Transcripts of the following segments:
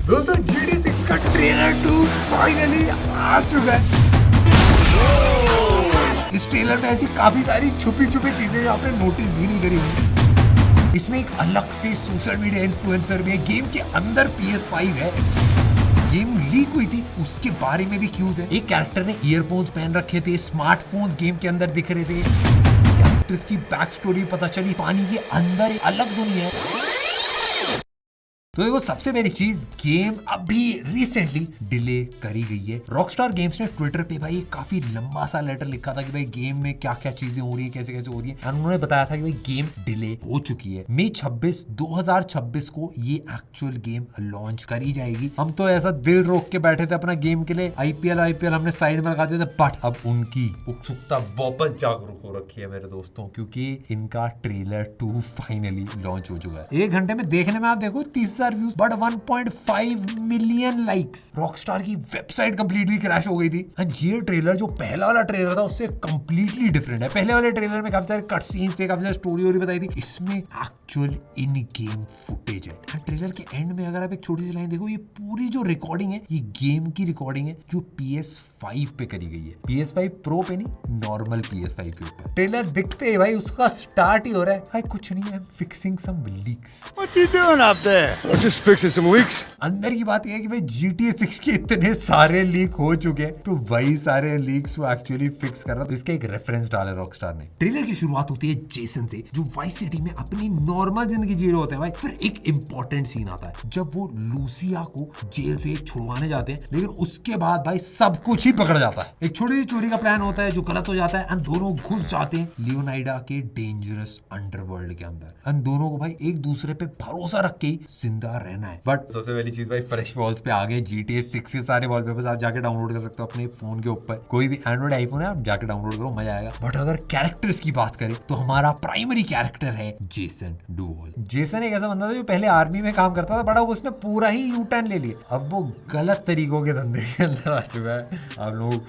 दोस्तों GTA 6 का trailer 2 finally आ चुका है। इस ट्रेलर में ऐसी काफी सारी छुपी छुपी चीजें जो आपने नोटिस भी नहीं करी होंगी। इसमें एक अलग से सोशल मीडिया इन्फ्लुएंसर भी है, गेम के अंदर PS5 है, गेम लीक हुई थी उसके बारे में भी क्यूज है। एक कैरेक्टर ने ईयरफोन्स पहन रखे थे, स्मार्टफोन्स गेम के अंदर दिख रहे थे, कैरेक्टर्स की बैक स्टोरी पता चली, पानी के अंदर एक अलग दुनिया है। तो देखो सबसे पहली चीज, गेम अभी रिसेंटली डिले करी गई है। रॉकस्टार गेम्स ने ट्विटर पे भाई काफी लंबा सा लेटर लिखा था कि भाई गेम में क्या क्या चीजें हो रही है, कैसे कैसे हो रही है, और उन्होंने बताया था कि भाई गेम डिले हो चुकी है। मई 26, 2026 को ये एक्चुअल गेम लॉन्च करी जाएगी। हम तो ऐसा दिल रोक के बैठे थे अपना गेम के लिए, आईपीएल हमने साइड में लगा दिया था, बट अब उनकी उत्सुकता वापस जागरूक हो रखी है मेरे दोस्तों, क्योंकि इनका ट्रेलर 2 फाइनली लॉन्च हो चुका है। 1 घंटे में देखने में आप देखो 30,000 views, but 1.5 million likes. Rockstar की वेबसाइट कंप्लीटली क्रैश हो गई थी। एंड ये ट्रेलर जो पहला वाला ट्रेलर था उससे कंप्लीटली डिफरेंट है। पहले वाले ट्रेलर में काफी सारे कट सीन्स थे, काफी सारी स्टोरी बताई थी, इसमें एक्चुअल इन गेम फुटेज है। एंड ट्रेलर के एंड में अगर आप एक छोटी सी लाइन देखो, ये पूरी जो रिकॉर्डिंग है ये गेम की रिकॉर्डिंग है जो PS5 पे करी गई है, PS5 प्रो पे नहीं, नॉर्मल PS5 के ऊपर। ट्रेलर दिखते ही भाई उसका स्टार्ट ही हो रहा है, भाई कुछ नहीं, I am fixing some leaks. What you doing up there? Just fixing some leaks. अंदर की बात यह है कि भाई GTA 6 के इतने सारे लीक हो चुके हैं, तो वही सारे लीक्स वो एक्चुअली फिक्स कर रहा। तो इसका एक रेफरेंस डाला रॉकस्टार ने। ट्रेलर की शुरुआत होती है जेसन से, जो वाइस सिटी में अपनी नॉर्मल जिंदगी जी रहे होते हैं भाई। फिर एक इंपॉर्टेंट सीन आता है जब वो लूसिया को जेल से छुड़वाने जाते हैं, लेकिन उसके बाद भाई सब कुछ ही पकड़ जाता है। एक छोटी सी चोरी का प्लान होता है जो गलत हो जाता है, एंड दोनों घुस जाते हैं लियोनाइडा के डेंजरस अंडरवर्ल्ड के अंदर। एंड दोनों को भाई एक दूसरे पे भरोसा रख के ही जिंदा रहना है। बट सबसे पहली चीज भाई, फ्रेश वॉल्स पे आ गए। GTA 6 के सारे वॉलपेपर्स आप जाके डाउनलोड कर सकते हो अपने फोन के ऊपर। कोई भी एंड्रॉइड आईफोन है आप जाके डाउनलोड करो, मजा आएगा। बट अगर कैरेक्टर्स की बात करें तो हमारा प्राइमरी कैरेक्टर है जेसन डुवॉल। जेसन एक ऐसा बंदा था जो पहले आर्मी में काम करता था, बट अब उसने पूरा ही यू टर्न ले लिया। अब वो गलत तरीकों के धंधे के अंदर आ चुका है। आप लोग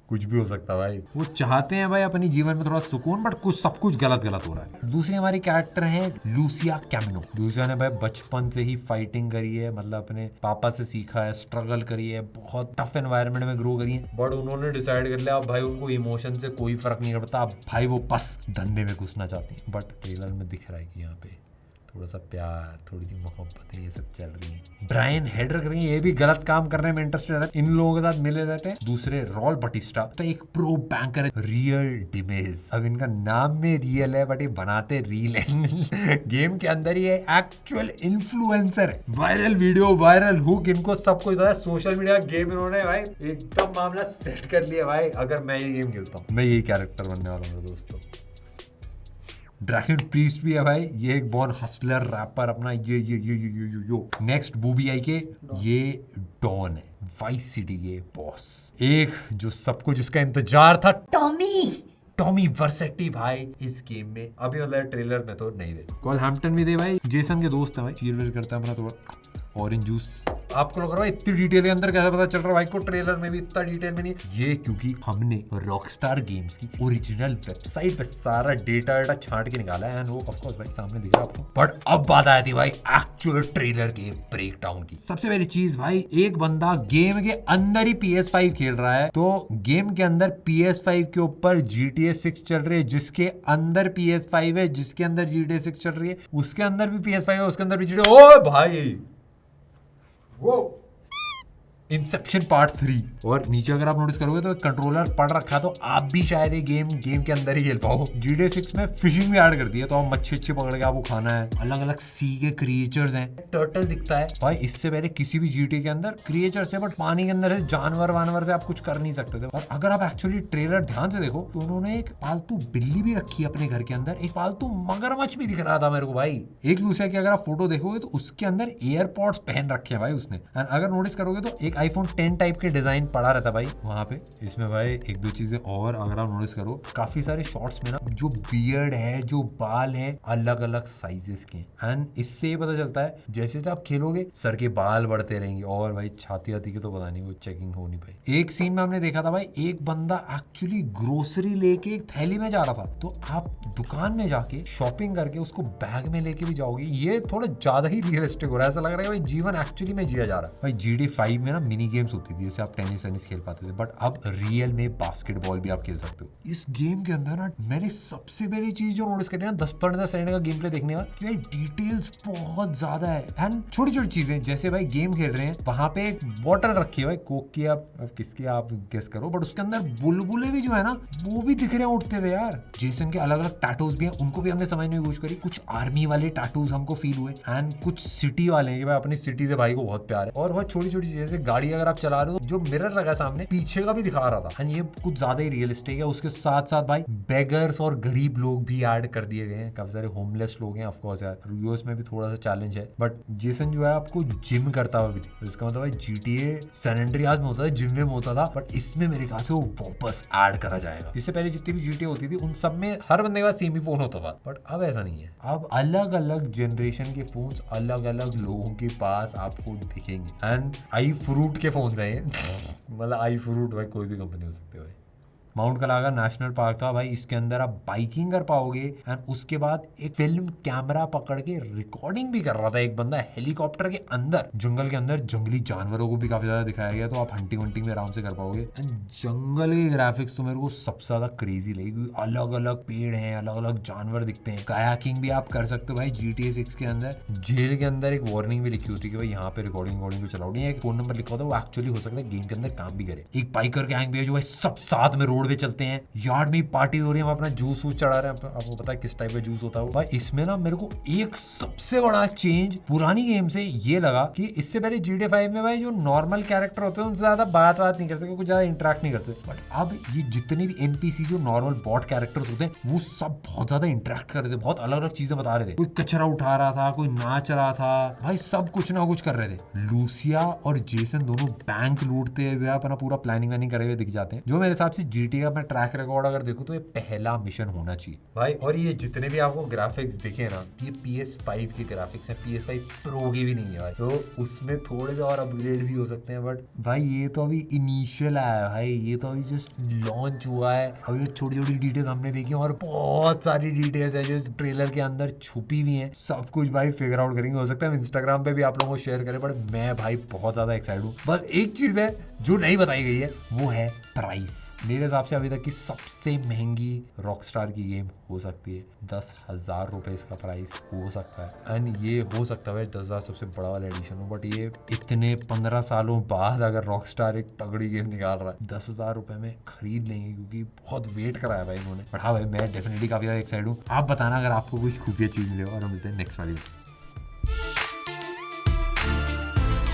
कुछ भी हो सकता है भाई। वो चाहते हैं भाई अपनी जीवन में थोड़ा सुकून, बट कुछ सब कुछ गलत हो रहा है। दूसरी हमारी कैरेक्टर है लूसिया कैमिनो। लूसिया ने भाई बचपन से ही फाइटिंग करी है, मतलब अपने पापा से सीखा है, स्ट्रगल करी है, बहुत टफ एनवायरनमेंट में ग्रो करी है। बट उन्होंने डिसाइड कर लिया अब भाई उनको इमोशन से कोई फर्क नहीं पड़ता, अब भाई वो बस धंधे में घुसना चाहती है। बट ट्रेलर में दिख रहा है कि यहाँ पे थोड़ा सा प्यार, थोड़ी सी मोहब्बत, ये सब चल रही है। ब्रायन हेडर करेंगे, ये भी गलत काम करने में इंटरेस्टेड है, इन लोगों के साथ मिले रहते हैं। दूसरे रॉल बटिस्टा, तो एक प्रो बैंकर है, रियल डिमेज। अब इनका नाम में रियल है बट ये बनाते रील है। गेम के अंदर ये एक्चुअल इन्फ्लुएंसर है। वायरल वीडियो, वायरल हुक, इनको सब कुछ पता है। सोशल मीडिया गेम इन्होंने भाई एकदम मामला सेट कर लिया भाई। अगर मैं ये गेम खेलता हूँ, मैं यही कैरेक्टर बनने वाला हूँ दोस्तों। ड्रैगन प्रीस्ट भी है भाई, ये एक बॉर्न हसलर रैपर अपना। ये नेक्स्ट बूबी आई के ये डॉन है, वाइस सिटी के बॉस। एक जो सबको जिसका इंतजार था, टॉमी वर्सेटी भाई इस गेम में अभी मतलब ट्रेलर में तो नहीं दे। कॉल हैम्पटन भी दे भाई, जेसन के दोस्त है भाई, चीयर करता है अपना थोड़ा ऑरेंज जूस। आपको लग रहा है इतनी डिटेल के अंदर कैसे पता चल रहा है भाई को, ट्रेलर में भी इतना डिटेल में नहीं। ये क्योंकि हमने रॉकस्टार गेम्स की ओरिजिनल वेबसाइट पे सारा डेटा छांट के निकाला है, एंड वो ऑफ कोर्स भाई सामने दिख रहा है आपको। बट अब बात आती है भाई एक्चुअल ट्रेलर के ब्रेक डाउन की। सबसे पहली चीज भाई, एक बंदा गेम के अंदर ही PS5 खेल रहा है, तो गेम के अंदर PS5 के ऊपर GTA 6 चल रही है, जिसके अंदर PS5 है, जिसके अंदर GTA 6 चल रही है, उसके अंदर भी PS5 है, उसके अंदर भी GTA। ओ भाई वो इंसेप्शन पार्ट 3। और नीचे अगर आप नोटिस करोगे तो एक कंट्रोलर पड़ रखा, तो आप भी शायद ये गेम के अंदर ही खेल पाओ। GTA 6 में फिशिंग भी ऐड कर दी है, तो आप मच्छी अच्छी पकड़ के आपको खाना है। अलग अलग सी के क्रिएचर्स हैं, टर्टल दिखता है भाई। इससे पहले किसी भी GTA के अंदर क्रिएचर्स है, बट पानी के अंदर है, जानवर वानवर से आप कुछ कर नहीं सकते थे। और अगर आप एक्चुअली ट्रेलर ध्यान से देखो तो उन्होंने एक पालतू बिल्ली भी रखी है अपने घर के अंदर, एक पालतू मगरमच्छ भी दिख रहा था मेरे को भाई। एक लूसिया की अगर आप फोटो देखोगे तो उसके अंदर एयरपॉड्स पहन रखे हैं भाई उसने। एंड अगर नोटिस करोगे तो एक आईफोन 10 टाइप के डिजाइन पड़ा रहता भाई वहां पे। इसमें भाई एक दो चीजें और अगर आप नोटिस करो, काफी सारे शॉट्स में ना जो बियर्ड है, जो बाल है, अलग अलग साइजेस के। एंड इससे ये पता चलता है जैसे जैसे आप खेलोगे सर के बाल बढ़ते रहेंगे। और भाई छाती आती की तो पता नहीं, वो चेकिंग हो नहीं पाई। एक सीन में हमने देखा था भाई, एक बंदा एक्चुअली ग्रोसरी लेके एक थैली में जा रहा था, तो आप दुकान में जाके शॉपिंग करके उसको बैग में लेके भी जाओगे। ये थोड़ा ज्यादा ही रियलिस्टिक हो रहा है, ऐसा लग रहा है भाई जीवन एक्चुअली में जिया जा रहा है। भाई GT 5 में ना मिनी गेम्स होती थी, जैसे आप टेनिस खेल पाते थे, बट अब रियल में बास्केटबॉल भी आप खेल सकते हो। इस गेम के अंदर ना मैंने सबसे पहली चीज जो नोटिस करी ना 10-15 सेकंड का गेम प्ले देखने में, कि भाई डिटेल्स बहुत ज्यादा है। एंड छोटी छोटी चीजें, जैसे भाई गेम खेल रहे हैं, वहां पे एक बॉटल रखी है भाई कोक की, आप किसकी आप गेस करो, बट उसके अंदर बुलबुले भी जो है ना वो भी दिख रहे हैं उठते हुए यार। जेसन के अलग अलग टैटूज भी हैं, उनको भी हमने समझने की कोशिश करी। कुछ आर्मी वाले टैटूज हमको फील हुए, एंड कुछ सिटी वाले हैं कि भाई अपनी सिटी से भाई को बहुत प्यार है। और बहुत छोटी छोटी चीजें, जैसे गाड़ी अगर आप चला रहे हो, जो मिरर लगा सामने पीछे का भी दिखा रहा था, एंड ये कुछ ज्यादा ही रियलिस्टिक है। उसके साथ साथ भाई बेगर्स और गरीब लोग भी ऐड कर दिए गए हैं, काफी सारे होमलेस लोग हैं। ऑफ कोर्स यार यूएस में भी थोड़ा सा चैलेंज है, बट जेसन जो है आपको जिम करता हुआ भी दिखता है। इसका मतलब भाई GTA सैन एंड्रियास में होता था, जिम में होता था, बट इसमें मेरे ख्याल से वो वापस ऐड करा जाएगा। इससे पहले जितनी भी GTA होती थी उन सब में हर बंदे के पास सेम ही फोन होता था, बट अब ऐसा नहीं है। अब अलग अलग जनरेशन के फोन्स अलग अलग लोगों के पास आपको दिखेंगे। एंड आई फ्रूट के फोन है मतलब आई फ्रूट भाई कोई भी कंपनी हो सकती है भाई। माउंट कलागा नेशनल पार्क था भाई, इसके अंदर आप बाइकिंग कर पाओगे। एंड उसके बाद एक फिल्म कैमरा पकड़ के रिकॉर्डिंग भी कर रहा था एक बंदा हेलीकॉप्टर के अंदर, जंगल के अंदर। जंगली जानवरों को भी काफी ज्यादा दिखाया गया, तो आप हंटिंग वंटिंग में आराम से कर पाओगे। एंड जंगल के ग्राफिक्स तो मेरे को सबसे ज्यादा क्रेजी लगी, क्योंकि अलग अलग पेड़ हैं, अलग अलग जानवर दिखते हैं। कायाकिंग भी आप कर सकते हो भाई GTA 6 के अंदर। जेल के अंदर एक वार्निंग भी लिखी होती है कि भाई यहाँ पे रिकॉर्डिंग को चलाओ नहीं, एक फोन नंबर लिखा होता है, वो एक्चुअली हो सकता है गेम के अंदर काम भी करे। एक बाइकर गैंग भी है जो भाई सब साथ में रोड पे चलते हैं, यार्ड में पार्टी हो रही है, हम अपना जूस वूस चढ़ा रहे हैं। आपको पता है किस टाइप का जूस होता है भाई। इसमें ना मेरे को एक सबसे बड़ा चेंज पुरानी गेम से ये लगा कि इससे पहले GTA 5 में भाई जो नॉर्मल कैरेक्टर होते हैं उनसे ज्यादा बात नहीं कर सकते, कुछ ज्यादा इंटरेक्ट नहीं करते, बट अब ये जितने भी NPC जो नॉर्मल बॉट कैरेक्टर्स होते हैं वो सब बहुत ज्यादा इंटरेक्ट कर रहे थे, बहुत अलग अलग चीजें बता रहे थे। कोई कचरा उठा रहा था, कोई नाच रहा था, भाई सब कुछ ना कुछ कर रहे थे। लूसिया और जेसन दोनों बैंक लूटते हुए अपना पूरा प्लानिंग वानिंग करे हुए दिख जाते हैं, जो मेरे हिसाब से GTA का मैं ट्रैक रिकॉर्ड अगर देखो तो ये पहला मिशन होना चाहिए भाई। और ये जितने भी आपको ग्राफिक्स दिखे ना, ये PS5 के ग्राफिक्स हैं, PS5 प्रो के भी नहीं है भाई, तो उसमें थोड़े से और अपग्रेड भी हो सकते हैं। बट भाई ये तो अभी इनिशियल आया है भाई, ये तो अभी जस्ट लॉन्च हुआ है। अभी ये छोटी छोटी डिटेल्स हमने देखी और बहुत सारी डिटेल्स है जो इस ट्रेलर के अंदर छुपी हुई हैं। सब कुछ भाई फिगर आउट करेंगे, हो सकता है इंस्टाग्राम पे भी आप लोगों को शेयर करें, बट मैं भाई बहुत ज्यादा एक्साइटेड हूँ। बस एक चीज है जो नहीं बताई गई है, वो है प्राइस। मेरे हिसाब से अभी तक की सबसे महंगी रॉकस्टार की गेम हो सकती है। 10,000 रुपए इसका प्राइस हो सकता है। एंड ये हो सकता है 10,000 सबसे बड़ा वाला एडिशन हो, बट ये इतने 15 सालों बाद अगर रॉकस्टार एक तगड़ी गेम निकाल रहा है 10,000 रुपए में खरीद लेंगे, क्योंकि बहुत वेट कराया भाई इन्होंने। बट हाँ भाई मैं डेफिनेटली काफी ज्यादा एक्साइटेड हूँ। आप बताना अगर आपको कोई खूबिया चीज मिले, और हम मिलते हैं नेक्स्ट वाली में।